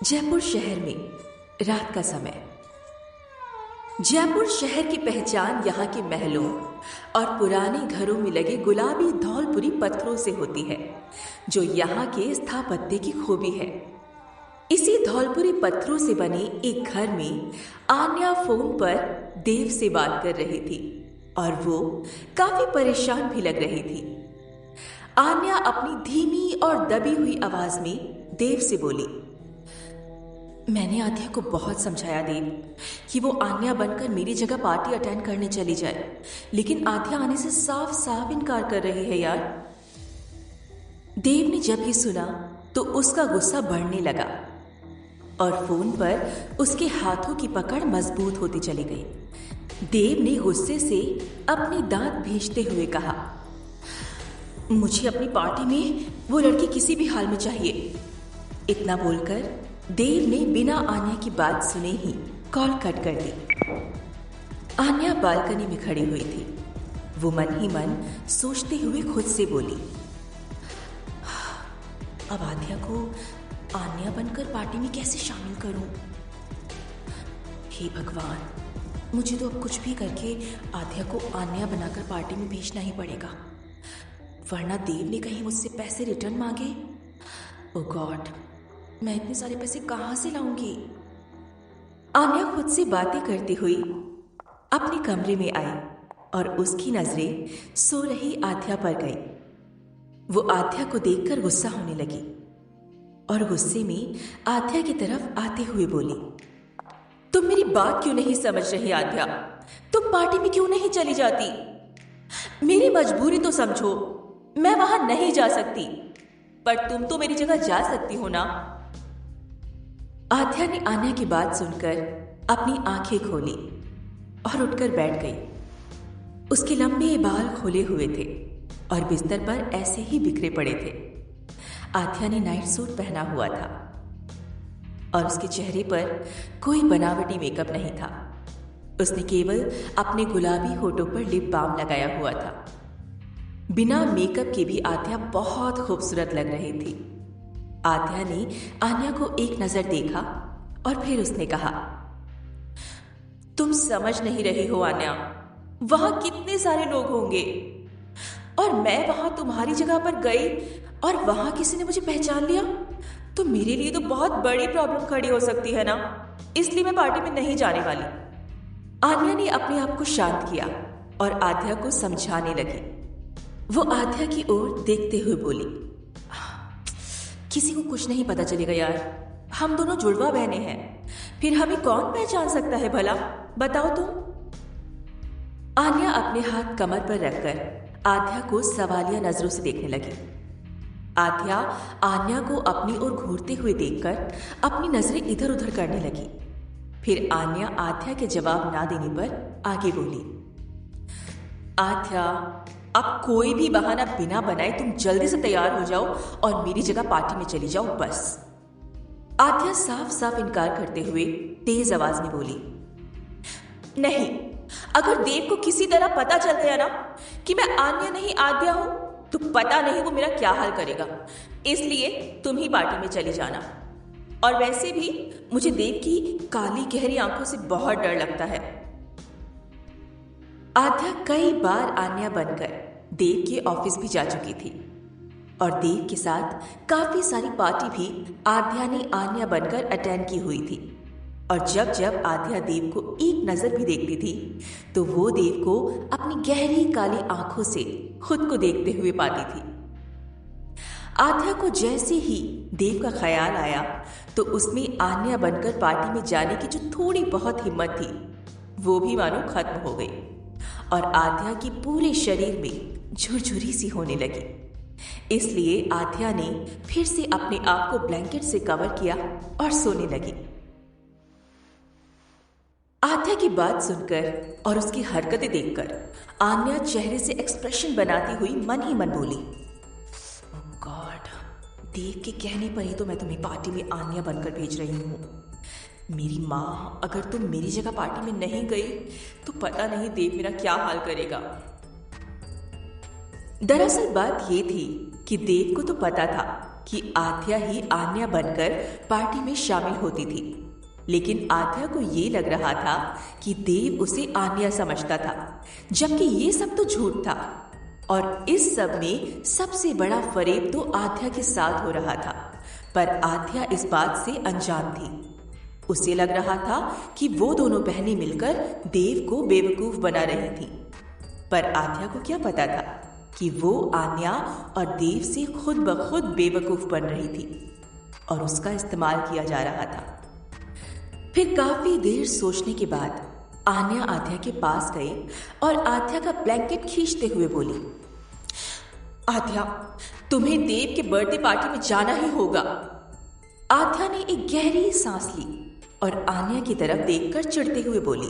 जयपुर शहर में रात का समय। जयपुर शहर की पहचान यहाँ के महलों और पुराने घरों में लगे गुलाबी धौलपुरी पत्थरों से होती है, जो यहाँ के स्थापत्य की खूबी है। इसी धौलपुरी पत्थरों से बने एक घर में आन्या फोन पर देव से बात कर रही थी और वो काफी परेशान भी लग रही थी। आन्या अपनी धीमी और दबी हुई आवाज में देव से बोली, मैंने आध्या को बहुत समझाया देव कि वो आन्या बनकर मेरी जगह पार्टी अटेंड करने चली जाए, लेकिन आध्या आने से साफ साफ इनकार कर रही है यार। देव ने जब ये सुना तो उसका गुस्सा बढ़ने लगा और फोन पर उसके हाथों की पकड़ मजबूत होती चली गई। देव ने गुस्से से अपने दांत भींचते हुए कहा, मुझे अपनी पार्टी में वो लड़की किसी भी हाल में चाहिए। इतना बोलकर देव ने बिना आन्या की बात सुने ही कॉल कट कर दी। आन्या बालकनी में खड़ी हुई थी। वो मन ही मन सोचते हुए खुद से बोली, अब आध्या को आन्या बनकर पार्टी में कैसे शामिल करूं? हे भगवान, मुझे तो अब कुछ भी करके आध्या को आन्या बनाकर पार्टी में भेजना ही पड़ेगा, वरना देव ने कहीं मुझसे पैसे रिटर्न मांगे। ओ गॉड, मैं इतने सारे पैसे कहां से लाऊंगी? आन्या खुद से बातें करती हुई अपने कमरे में आई और उसकी नजरें सो रही आध्या पर गई। वो आध्या को देखकर गुस्सा होने लगी और गुस्से में आध्या की तरफ आते हुए बोली, तुम मेरी बात क्यों नहीं समझ रही आध्या? तुम पार्टी में क्यों नहीं चली जाती? मेरी मजबूरी तो समझो, मैं वहां नहीं जा सकती, पर तुम तो मेरी जगह जा सकती हो ना। आध्या ने आन्या की बात सुनकर अपनी आंखें खोली और उठकर बैठ गई। उसके लंबे बाल खोले हुए थे और बिस्तर पर ऐसे ही बिखरे पड़े थे। आध्या ने नाइट सूट पहना हुआ था और उसके चेहरे पर कोई बनावटी मेकअप नहीं था। उसने केवल अपने गुलाबी होठों पर लिप बाम लगाया हुआ था। बिना मेकअप के भी आध्या बहुत खूबसूरत लग रही थी। आध्या ने आन्या को एक नजर देखा और फिर उसने कहा, तुम समझ नहीं रही हो आन्या, वहां कितने सारे लोग होंगे और मैं वहां तुम्हारी जगह पर गई और वहां किसी ने मुझे पहचान लिया तो मेरे लिए तो बहुत बड़ी प्रॉब्लम खड़ी हो सकती है ना। इसलिए मैं पार्टी में नहीं जाने वाली। आन्या ने अपने आप को शांत किया और आध्या को समझाने लगी। वो आध्या की ओर देखते हुए बोली, किसी को कुछ नहीं पता चलेगा यार, हम दोनों जुड़वा बहनें हैं, फिर हमें कौन पहचान सकता है भला, बताओ तुम। आन्या अपने हाथ कमर पर रखकर आध्या को सवालिया नजरों से देखने लगी। आध्या आन्या को अपनी ओर घूरते हुए देखकर अपनी नजरें इधर उधर करने लगी। फिर आन्या आध्या के जवाब ना देने पर आगे बोली, आध्या, अब कोई भी बहाना बिना बनाए तुम जल्दी से तैयार हो जाओ और मेरी जगह पार्टी में चली जाओ बस। आध्या साफ साफ इनकार करते हुए तेज आवाज में बोली, नहीं, अगर देव को किसी तरह पता चल गया ना कि मैं आन्या नहीं आध्या हूं तो पता नहीं वो मेरा क्या हाल करेगा। इसलिए तुम ही पार्टी में चली जाना। और वैसे भी मुझे देव की काली गहरी आंखों से बहुत डर लगता है। आध्या कई बार आन्या बनकर देव के ऑफिस भी जा चुकी थी और देव के साथ काफी सारी पार्टी भी आध्या ने आन्या बनकर अटेंड की हुई थी। और जब जब आध्या देव को एक नजर भी देखती थी तो वो देव को अपनी गहरी काली आंखों से खुद को देखते हुए पाती थी। आध्या को जैसे ही देव का ख्याल आया तो उसमें आन्या बनकर पार्टी में जाने की जो थोड़ी बहुत हिम्मत थी वो भी मानो खत्म हो गई और आध्या की पूरे शरीर में झुरझुरी सी होने लगी। इसलिए आध्या ने फिर से अपने आप को ब्लैंकेट से कवर किया और सोने लगी। आध्या की बात सुनकर और उसकी हरकतें देखकर आन्या चेहरे से एक्सप्रेशन बनाती हुई मन ही मन बोली, ओह गॉड, देव के कहने पर ही तो मैं तुम्हें पार्टी में आन्या बनकर भेज रही हूं। मेरी माँ, अगर तुम मेरी जगह पार्टी में नहीं गई तो पता नहीं देव मेरा क्या हाल करेगा। दरअसल बात ये थी कि देव को तो पता था कि आध्या ही आन्या बनकर पार्टी में शामिल होती थी, लेकिन आध्या को ये लग रहा था कि देव उसे आन्या समझता था, जबकि ये सब तो झूठ था। और इस सब में सबसे बड़ा फरेब तो आध्या के साथ हो रहा था, पर आध्या इस बात से अनजान थी। उसे लग रहा था कि वो दोनों बहनें मिलकर देव को बेवकूफ बना रही थी, पर आध्या को क्या पता था कि वो आन्या और देव से खुद ब खुद बेवकूफ बन रही थी और उसका इस्तेमाल किया जा रहा था। फिर काफी देर सोचने के बाद आन्या आध्या के पास गई और आध्या का ब्लैंकेट खींचते हुए बोली, आध्या, तुम्हें देव के बर्थडे पार्टी में जाना ही होगा। आध्या ने एक गहरी सांस ली और आन्या की तरफ देखकर चिढ़ते हुए बोली,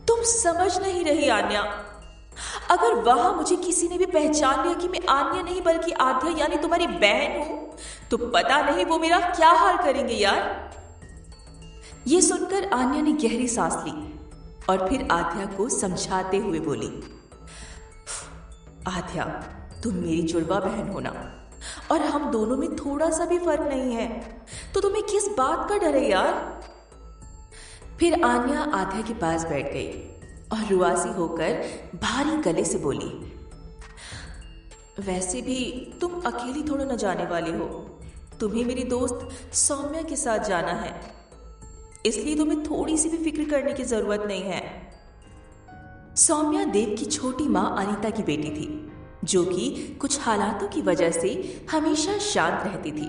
तुम समझ नहीं रही आन्या, अगर वहां मुझे किसी ने भी पहचान लिया कि मैं आन्या नहीं बल्कि आध्या यानी तुम्हारी बहन हूं, तो पता नहीं वो मेरा क्या हाल करेंगे यार। ये सुनकर आन्या ने गहरी सांस ली और फिर आध्या को समझाते हुए बोली, आध्या, तुम मेरी जुड़वा बहन हो ना, और हम दोनों में थोड़ा सा भी फर्क नहीं है, तो तुम्हें किस बात का डर है यार। फिर आन्या आध्या के पास बैठ गई और रुआसी होकर भारी गले से बोली, वैसे भी तुम अकेली थोड़ा न जाने वाले हो, तुम्हें मेरी दोस्त सौम्या के साथ जाना है, इसलिए तुम्हें थोड़ी सी भी फिक्र करने की जरूरत नहीं है। सौम्या देव की छोटी माँ अनीता की बेटी थी, जो कि कुछ हालातों की वजह से हमेशा शांत रहती थी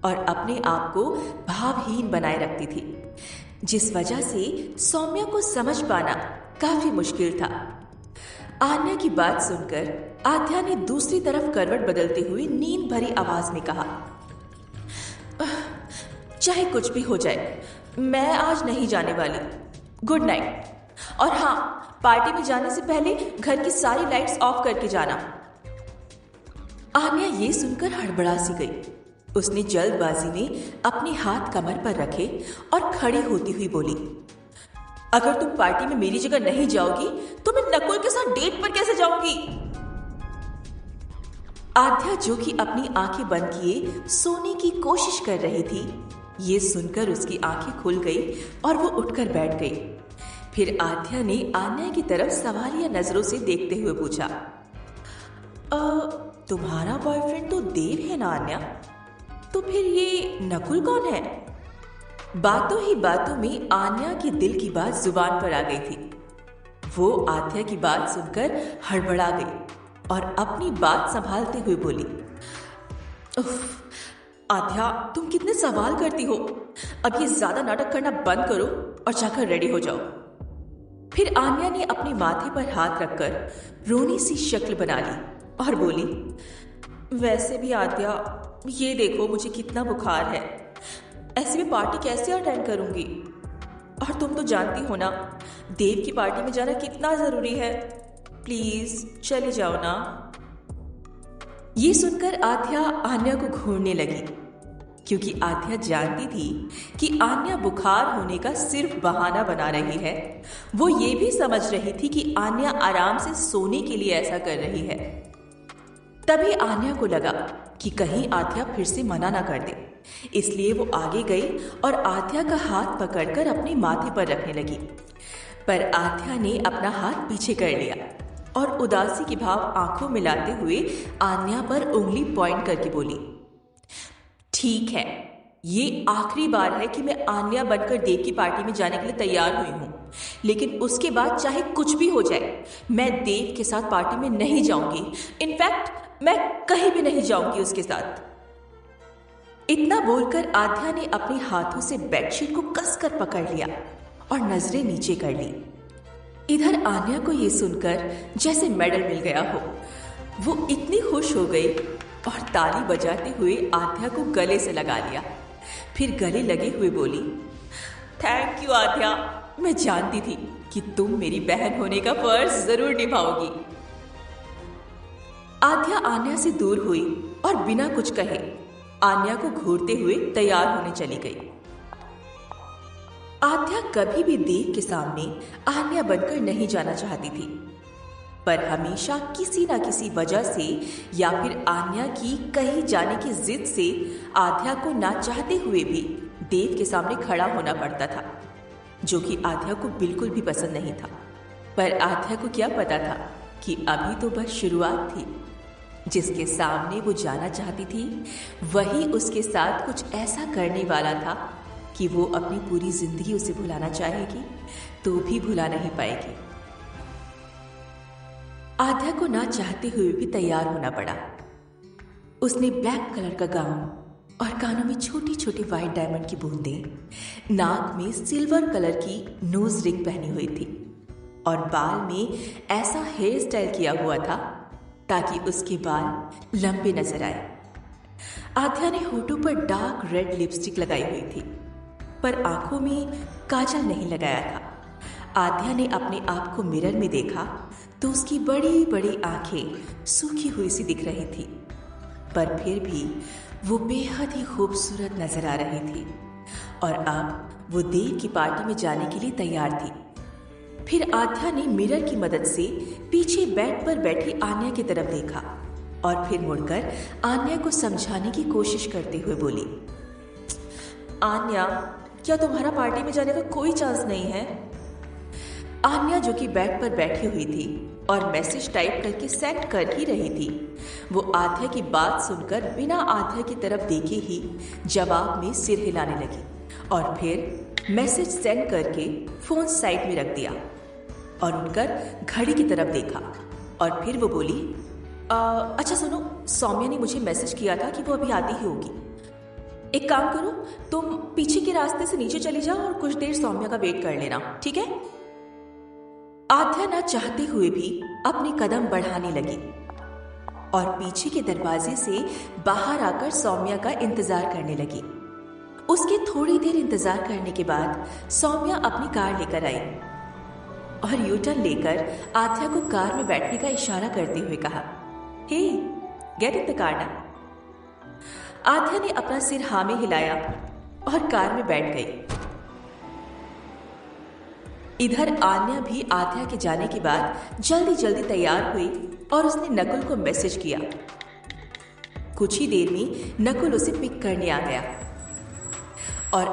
और अपने आप को भावहीन बनाए रखती थी, जिस वजह से सौम्या को समझ पाना काफी मुश्किल था। आन्या की बात सुनकर आध्या ने दूसरी तरफ करवट बदलते हुए नींद भरी आवाज में कहा, चाहे कुछ भी हो जाए, मैं आज नहीं जाने वाली, गुड नाइट। और हाँ, पार्टी में जाने से पहले घर की सारी लाइट्स ऑफ करके जाना। आन्या ये सुनकर हड़बड़ा सी गई। उसने जल्दबाजी में अपने हाथ कमर पर रखे और खड़ी होती हुई बोली, अगर तुम पार्टी में मेरी जगह नहीं जाओगी तो मैं नकुल के साथ डेट पर कैसे जाऊंगी। आध्या, जो कि अपनी आंखें बंद किए सोने की कोशिश कर रही थी, ये सुनकर उसकी आंखें खुल गई और वो उठकर बैठ गई। फिर आध्या ने आन्या की तरफ सवालिया नजरों से देखते हुए पूछा, तुम्हारा बॉयफ्रेंड तो देव है ना आन्या, तो फिर ये नकुल कौन है। बातों ही बातों में आन्या के दिल की बात जुबान पर आ गई थी। वो आध्या की बात सुनकर हड़बड़ा गई और अपनी बात संभालते हुए बोली, आध्या, तुम कितने सवाल करती हो, अब ये ज्यादा नाटक करना बंद करो और जाकर रेडी हो जाओ। फिर आन्या ने अपने माथे पर हाथ रखकर रोनी सी शक्ल बना ली और बोली, वैसे भी आध्या, ये देखो मुझे कितना बुखार है, ऐसे में पार्टी कैसे अटेंड करूंगी, और तुम तो जानती हो ना देव की पार्टी में जाना कितना जरूरी है, प्लीज चले जाओ ना। ये सुनकर आध्या आन्या को घूरने लगी, क्योंकि आध्या जानती थी कि आन्या बुखार होने का सिर्फ बहाना बना रही है। वो ये भी समझ रही थी कि आन्या आराम से सोने के लिए ऐसा कर रही है। तभी आन्या को लगा कि कहीं आध्या फिर से मना ना कर दे, इसलिए वो आगे गई और आध्या का हाथ पकड़कर अपने माथे पर रखने लगी। पर आध्या ने अपना हाथ पीछे कर लिया और उदासी के भाव आंखों में लाते हुए आन्या पर उंगली पॉइंट करके बोली, ठीक है, ये आखिरी बार है कि मैं आन्या बनकर देव की पार्टी में जाने के लिए तैयार हुई हूं, लेकिन उसके बाद चाहे कुछ भी हो जाए, मैं देव के साथ पार्टी में नहीं जाऊंगी। इनफैक्ट मैं कहीं भी नहीं जाऊंगी उसके साथ। इतना बोलकर आध्या ने अपने हाथों से बेडशीट को कसकर पकड़ लिया और नजरें नीचे कर ली। इधर आन्या को यह सुनकर जैसे मेडल मिल गया हो, वो इतनी खुश हो गई और ताली बजाते हुए आध्या को गले से लगा लिया। फिर गले लगे हुए बोली, थैंक यू आध्या, मैं जानती थी कि तुम मेरी बहन होने का फर्ज जरूर निभाओगी। आध्या आन्या से दूर हुई और बिना कुछ कहे आन्या को घूरते हुए तैयार होने चली गई। आध्या कभी भी देव के सामने आन्या बनकर नहीं जाना चाहती थी, पर हमेशा किसी ना किसी वजह से या फिर आन्या की कहीं जाने की जिद से आध्या को ना चाहते हुए भी देव के सामने खड़ा होना पड़ता था, जो कि आध्या को बिल्कुल भी पसंद नहीं था। पर आध्या को क्या पता था कि अभी तो बस शुरुआत थी। जिसके सामने वो जाना चाहती थी वही उसके साथ कुछ ऐसा करने वाला था कि वो अपनी पूरी जिंदगी उसे भुलाना चाहेगी तो भी भुला नहीं पाएगी। आध्या को ना चाहते हुए भी तैयार होना पड़ा। उसने ब्लैक कलर का गाउन और कानों में छोटी छोटी व्हाइट डायमंड की बूंदें, नाक में सिल्वर कलर की नोज रिंग पहनी हुई थी और बाल में ऐसा हेयर स्टाइल किया हुआ था ताकि उसके बाल लंबे नजर आए। आध्या ने होठों पर डार्क रेड लिपस्टिक लगाई हुई थी, पर आंखों में काजल नहीं लगाया था। आध्या ने अपने आप को मिरर में देखा तो उसकी बड़ी बड़ी आंखें सूखी हुई सी दिख रही थी, पर फिर भी वो बेहद ही खूबसूरत नजर आ रही थी और अब वो देव की पार्टी में जाने के लिए तैयार थी। फिर आध्या ने मिरर की मदद से पीछे बेड पर बैठी आन्या की तरफ देखा और फिर मुड़कर आन्या को समझाने की कोशिश करते हुए बोली, आन्या, क्या तुम्हारा पार्टी में जाने का कोई चांस नहीं है? आन्या, जो कि बेड पर बैठी हुई थी और मैसेज टाइप करके सेंड कर ही रही थी, वो आध्या की बात सुनकर बिना आध्या की तरफ देखे ही जवाब में सिर हिलाने लगी और फिर मैसेज सेंड करके फोन साइड में रख दिया और उठकर घड़ी की तरफ देखा और फिर वो बोली, अच्छा सुनो, सौम्या ने मुझे मैसेज किया था कि वो अभी आती ही होगी। एक काम करो, तुम पीछे के रास्ते से नीचे चली जाओ और कुछ देर सौम्या का वेट कर लेना, ठीक है? आध्या ना चाहते हुए भी अपने कदम बढ़ाने लगी और पीछे के दरवाजे से बाहर आकर सौम्या का इंतजार करने लगी। उसके थोड़ी देर इंतजार करने के बाद सौम्या अपनी कार लेकर आई और यूटर्न लेकर आध्या को कार में बैठने का इशारा करते हुए कहा, hey, get in the car now. Aadhya ने अपना सिर हाँ में हिलाया और कार में बैठ गई। इधर आन्या भी आध्या के जाने के बाद जल्दी जल्दी तैयार हुई और उसने नकुल को मैसेज किया। कुछ ही देर में नकुल उसे पिक करने आ गया और